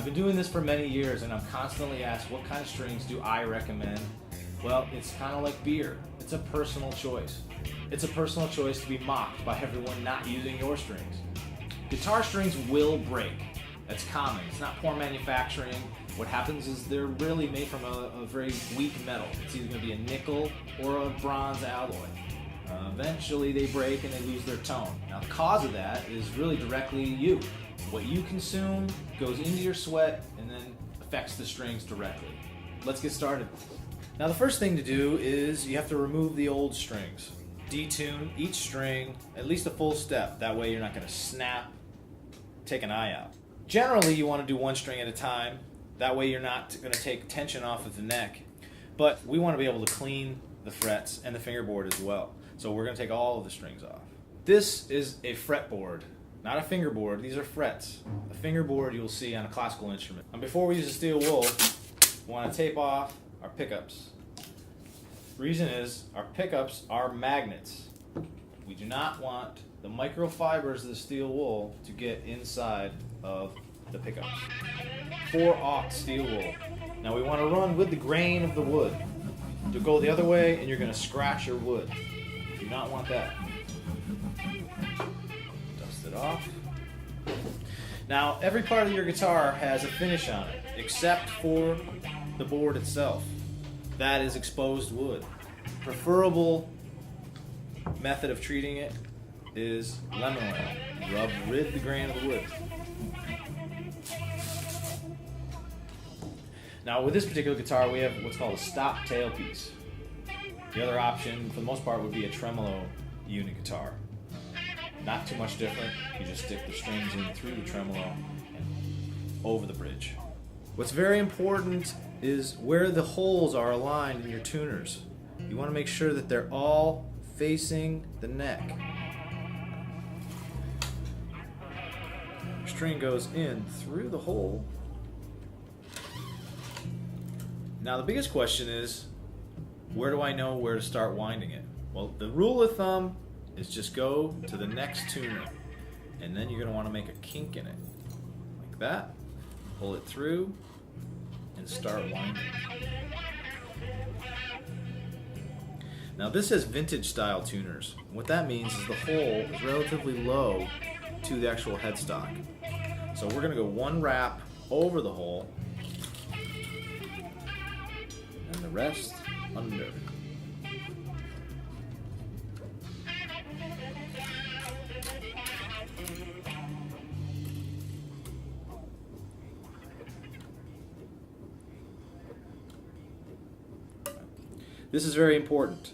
I've been doing this for many years and I'm constantly asked, what kind of strings do I recommend? Well, it's kind of like beer. It's a personal choice. It's a personal choice to be mocked by everyone not using your strings. Guitar strings will break. That's common. It's not poor manufacturing. What happens is they're really made from a very weak metal. It's either going to be a nickel or a bronze alloy. Eventually they break and they lose their tone. Now the cause of that is really directly you. What you consume goes into your sweat and then affects the strings directly. Let's get started. Now the first thing to do is you have to remove the old strings. Detune each string at least a full step. That way you're not going to snap, take an eye out. Generally you want to do one string at a time. That way you're not going to take tension off of the neck. But we want to be able to clean the frets and the fingerboard as well. So we're going to take all of the strings off. This is a fretboard, not a fingerboard. These are frets. A fingerboard you'll see on a classical instrument. And before we use a steel wool, we want to tape off our pickups. Reason is our pickups are magnets. We do not want the microfibers of the steel wool to get inside of the pickups. 4/0 steel wool. Now we want to run with the grain of the wood. You'll go the other way and you're going to scratch your wood. Do not want that. Dust it off. Now every part of your guitar has a finish on it except for the board itself. That is exposed wood. Preferable method of treating it is lemon oil. Rub rid the grain of the wood. Now with this particular guitar we have what's called a stop tailpiece. The other option for the most part would be a tremolo unit guitar. Not too much different. You just stick the strings in through the tremolo and over the bridge. What's very important is where the holes are aligned in your tuners. You want to make sure that they're all facing the neck. String goes in through the hole. Now the biggest question is, where do I know where to start winding it? Well, the rule of thumb is just go to the next tuner and then you're going to want to make a kink in it. Like that. Pull it through and start winding. Now this has vintage style tuners. What that means is the hole is relatively low to the actual headstock. So we're going to go one wrap over the hole and the rest under. This is very important.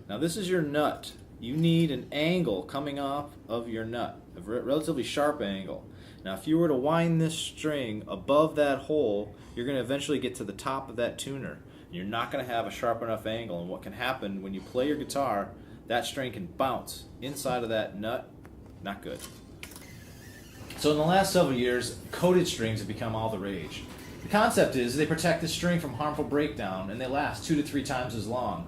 Now this is your nut. You need an angle coming off of your nut, a relatively sharp angle. Now if you were to wind this string above that hole, you're going to eventually get to the top of that tuner. You're not going to have a sharp enough angle, and what can happen when you play your guitar, that string can bounce inside of that nut. Not good. So in the last several years, coated strings have become all the rage. The concept is they protect the string from harmful breakdown and they last 2 to 3 times as long.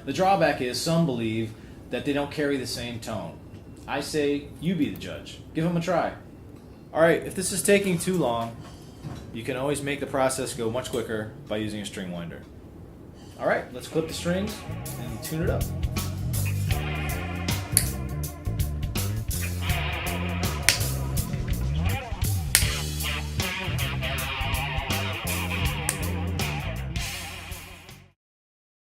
The drawback is some believe that they don't carry the same tone. I say you be the judge. Give them a try. Alright, if this is taking too long, you can always make the process go much quicker by using a string winder. Alright, let's clip the strings and tune it up.